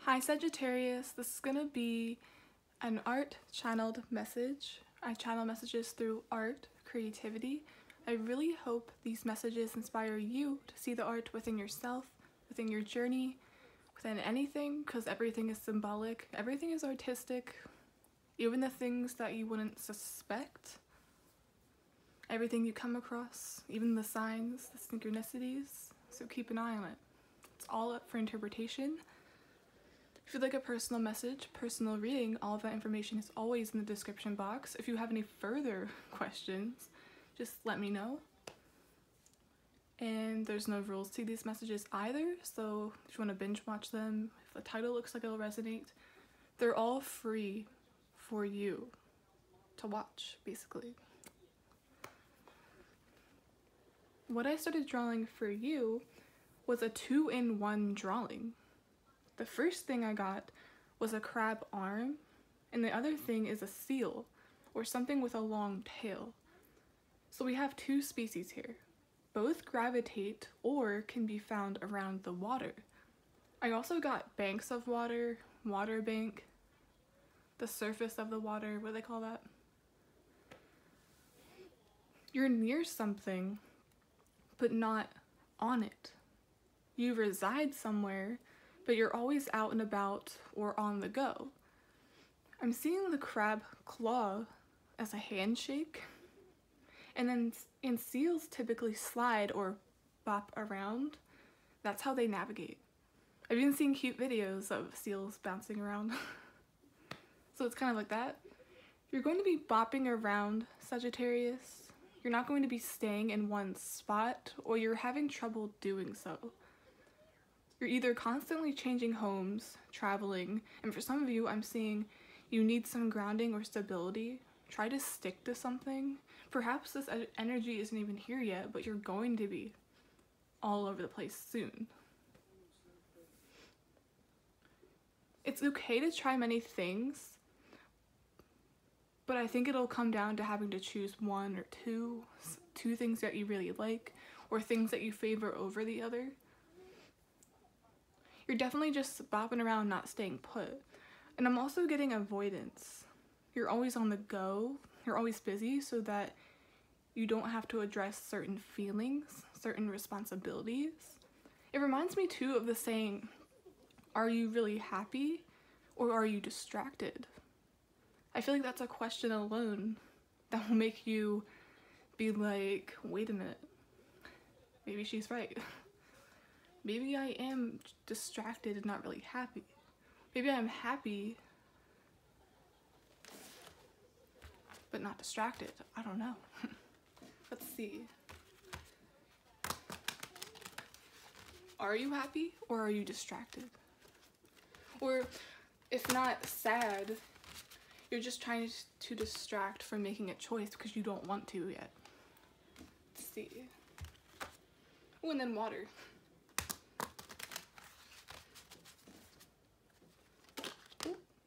Hi Sagittarius, this is going to be an art channeled message. I channel messages through art, creativity. I really hope these messages inspire you to see the art within yourself, within your journey, within anything, because everything is symbolic, everything is artistic, even the things that you wouldn't suspect. Everything you come across, even the signs, the synchronicities, so keep an eye on it. It's all up for interpretation. If you'd like a personal message, personal reading, all of that information is always in the description box. If you have any further questions, just let me know. And there's no rules to these messages either, so if you want to binge watch them, if the title looks like it'll resonate, they're all free for you to watch, basically. What I started drawing for you was a 2-in-1 drawing. The first thing I got was a crab arm, and the other thing is a seal, or something with a long tail. So we have two species here. Both gravitate or can be found around the water. I also got banks of water, water bank, the surface of the water, what do they call that? You're near something, but not on it. You reside somewhere, but you're always out and about or on the go. I'm seeing the crab claw as a handshake, and seals typically slide or bop around. That's how they navigate. I've even seen cute videos of seals bouncing around. So it's kind of like that. You're going to be bopping around, Sagittarius. You're not going to be staying in one spot, or you're having trouble doing so. You're either constantly changing homes, traveling, and for some of you, I'm seeing you need some grounding or stability. Try to stick to something. Perhaps this energy isn't even here yet, but you're going to be all over the place soon. It's okay to try many things, but I think it'll come down to having to choose one or two things that you really like, or things that you favor over the other. You're definitely just bopping around, not staying put. And I'm also getting avoidance. You're always on the go, you're always busy, so that you don't have to address certain feelings, certain responsibilities. It reminds me too of the saying, are you really happy or are you distracted? I feel like that's a question alone that will make you be like, wait a minute, maybe she's right. Maybe I am distracted and not really happy. Maybe I'm happy, but not distracted. I don't know. Let's see. Are you happy or are you distracted? Or if not sad, you're just trying to distract from making a choice because you don't want to yet. Let's see. Oh, and then water.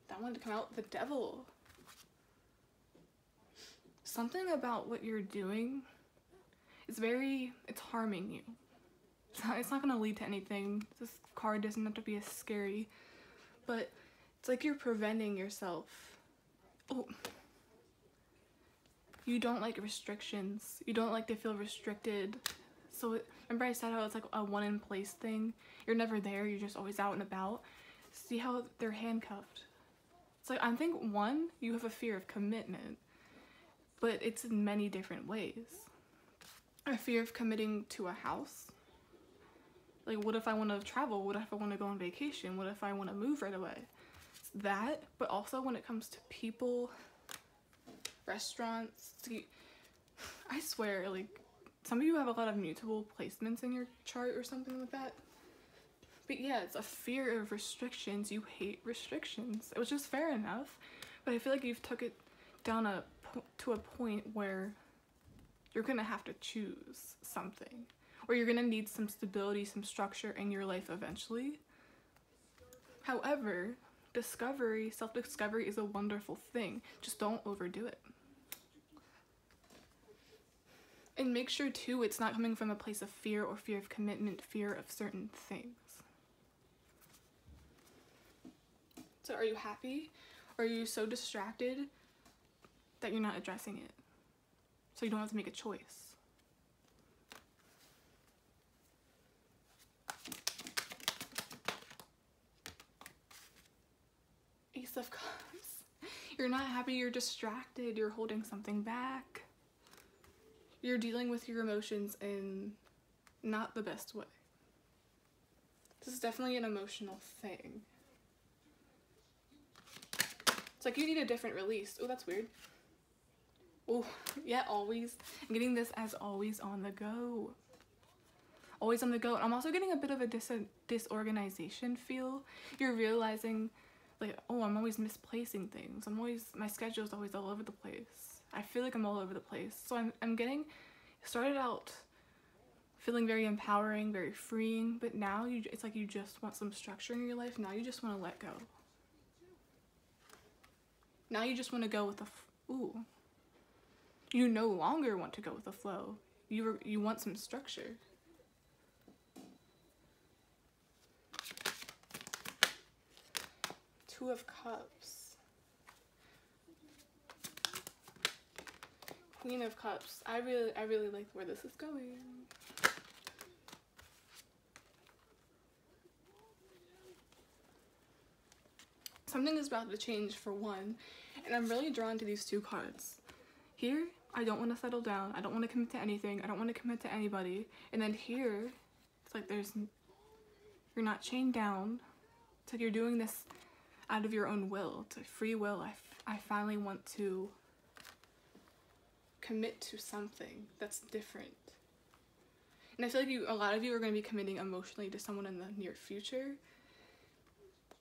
I wanted to come out the devil. Something about what you're doing is it's harming you. It's not going to lead to anything. This card doesn't have to be as scary, but it's like you're preventing yourself. Oh, you don't like restrictions. You don't like to feel restricted. So remember I said how it's like a one-in-place thing? You're never there, you're just always out and about. See how they're handcuffed? It's like, I think one, you have a fear of commitment, but it's in many different ways. A fear of committing to a house. Like, what if I want to travel? What if I want to go on vacation? What if I want to move right away? It's that, but also when it comes to people, restaurants, I swear, like, some of you have a lot of mutable placements in your chart or something like that. But yeah, it's a fear of restrictions. You hate restrictions, which is fair enough. But I feel like you've took it down to a point where you're gonna have to choose something. Or you're gonna need some stability, some structure in your life eventually. However, self-discovery is a wonderful thing. Just don't overdo it. And make sure too, it's not coming from a place of fear or fear of commitment, fear of certain things. So are you happy? Or are you so distracted that you're not addressing it? So you don't have to make a choice. Ace of Cups. You're not happy, you're distracted, you're holding something back. You're dealing with your emotions in not the best way. This is definitely an emotional thing. It's like you need a different release. Oh, that's weird. Oh, yeah, always. I'm getting this as always on the go. Always on the go. I'm also getting a bit of a disorganization feel. You're realizing, like, oh, I'm always misplacing things. My schedule's always all over the place. I feel like I'm all over the place. So I'm getting, started out feeling very empowering, very freeing, but now it's like you just want some structure in your life. Now you just want to let go. Now you just want to go with the, ooh. You no longer want to go with the flow. You want some structure. Two of Cups. Queen of Cups. I really like where this is going. Something is about to change for one, and I'm really drawn to these two cards. Here, I don't want to settle down. I don't want to commit to anything. I don't want to commit to anybody. And then here, it's like you're not chained down. It's like you're doing this out of your own will. It's like free will. I finally want to commit to something that's different. And I feel like a lot of you are going to be committing emotionally to someone in the near future.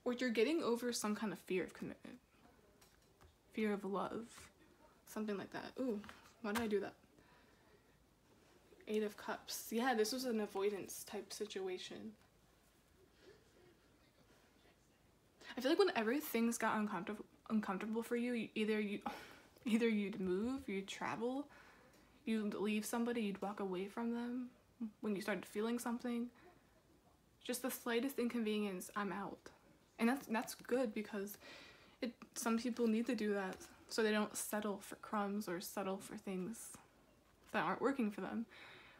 Or you're getting over some kind of fear of commitment. Fear of love. Something like that. Ooh, why did I do that? Eight of Cups. Yeah, this was an avoidance type situation. I feel like whenever things got uncomfortable for you, either you'd move, you'd travel, you'd leave somebody, you'd walk away from them when you started feeling something. Just the slightest inconvenience, I'm out. And that's good, because some people need to do that so they don't settle for crumbs or settle for things that aren't working for them.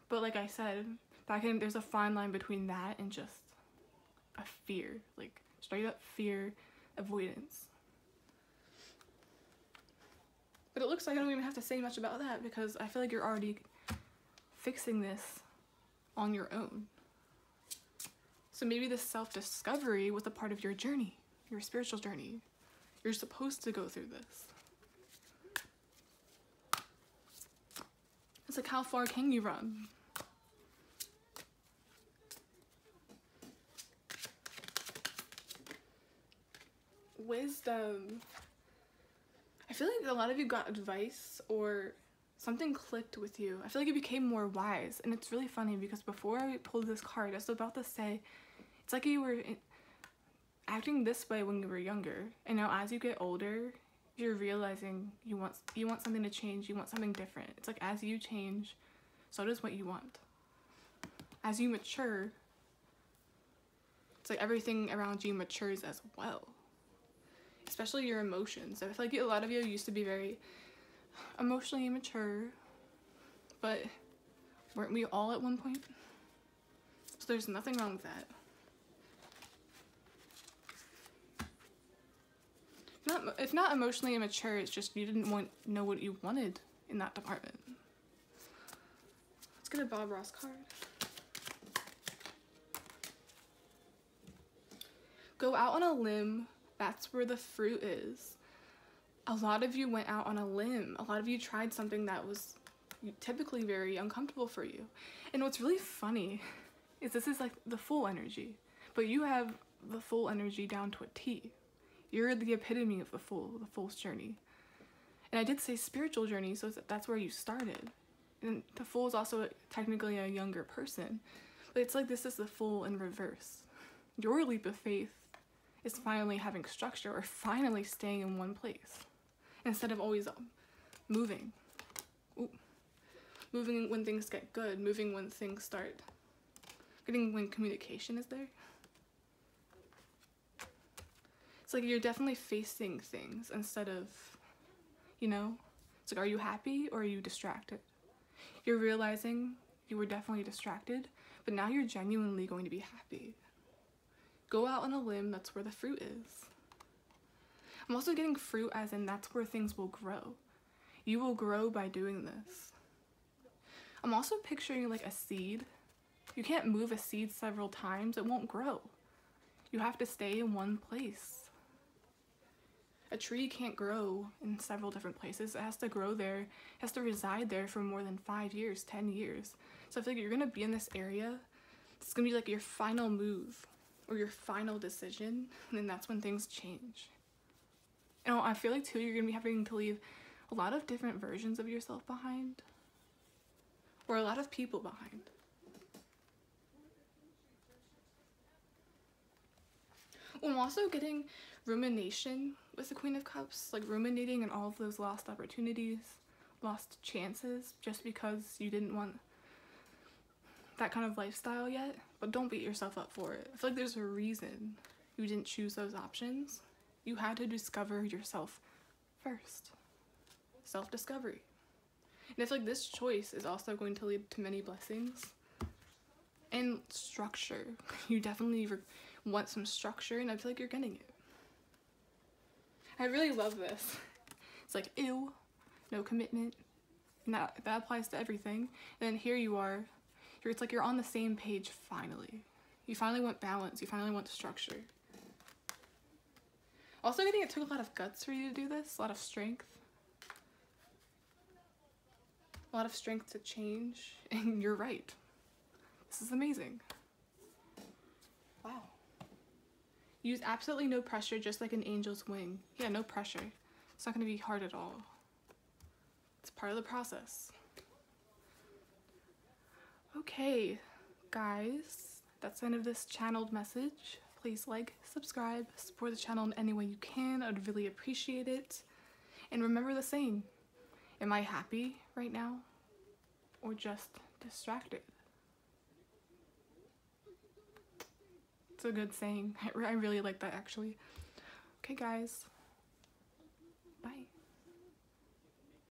But like I said, there's a fine line between that and just a fear, like straight up fear, avoidance. But it looks like I don't even have to say much about that, because I feel like you're already fixing this on your own. So maybe this self-discovery was a part of your journey, your spiritual journey. You're supposed to go through this. It's like, how far can you run? Wisdom. I feel like a lot of you got advice or something clicked with you. I feel like you became more wise. And it's really funny, because before I pulled this card, I was about to say, it's like you were acting this way when you were younger, and now as you get older, you're realizing you want something to change, you want something different. It's like as you change, so does what you want. As you mature, it's like everything around you matures as well. Especially your emotions. I feel like a lot of you used to be very emotionally immature, but weren't we all at one point? So there's nothing wrong with that. If not emotionally immature, it's just you didn't know what you wanted in that department. Let's get a Bob Ross card. Go out on a limb. That's where the fruit is. A lot of you went out on a limb. A lot of you tried something that was typically very uncomfortable for you. And what's really funny is this is like the full energy, but you have the full energy down to a T. You're the epitome of the Fool's journey. And I did say spiritual journey, so that's where you started. And the Fool is also technically a younger person, but it's like this is the Fool in reverse. Your leap of faith is finally having structure, or finally staying in one place instead of always moving. Ooh. Moving when things get good, moving when things start getting, when communication is there. It's like you're definitely facing things instead of, you know, it's like, are you happy or are you distracted? You're realizing you were definitely distracted, but now you're genuinely going to be happy. Go out on a limb, that's where the fruit is. I'm also getting fruit as in that's where things will grow. You will grow by doing this. I'm also picturing like a seed. You can't move a seed several times, it won't grow. You have to stay in one place. A tree can't grow in several different places. It has to grow there, it has to reside there for more than 5 years, 10 years. So I feel like you're gonna be in this area. It's gonna be like your final move or your final decision, and then that's when things change. You know, I feel like too, you're gonna be having to leave a lot of different versions of yourself behind, or a lot of people behind. I'm also getting rumination with the Queen of Cups, like ruminating on all of those lost opportunities, lost chances, just because you didn't want that kind of lifestyle yet. But don't beat yourself up for it. I feel like there's a reason you didn't choose those options. You had to discover yourself first. Self-discovery. And I feel like this choice is also going to lead to many blessings and structure. You definitely want some structure, and I feel like you're getting it. I really love this. It's like, ew, no commitment. And that applies to everything. And then here you are. It's like you're on the same page finally. You finally want balance. You finally want structure. Also, I think it took a lot of guts for you to do this. A lot of strength. A lot of strength to change. And you're right. This is amazing. Wow. Use absolutely no pressure, just like an angel's wing. Yeah, no pressure. It's not going to be hard at all. It's part of the process. Okay, guys, that's the end of this channeled message. Please like, subscribe, support the channel in any way you can. I would really appreciate it. And remember the saying, am I happy right now or just distracted? It's a good saying. I really like that, actually. Okay, guys.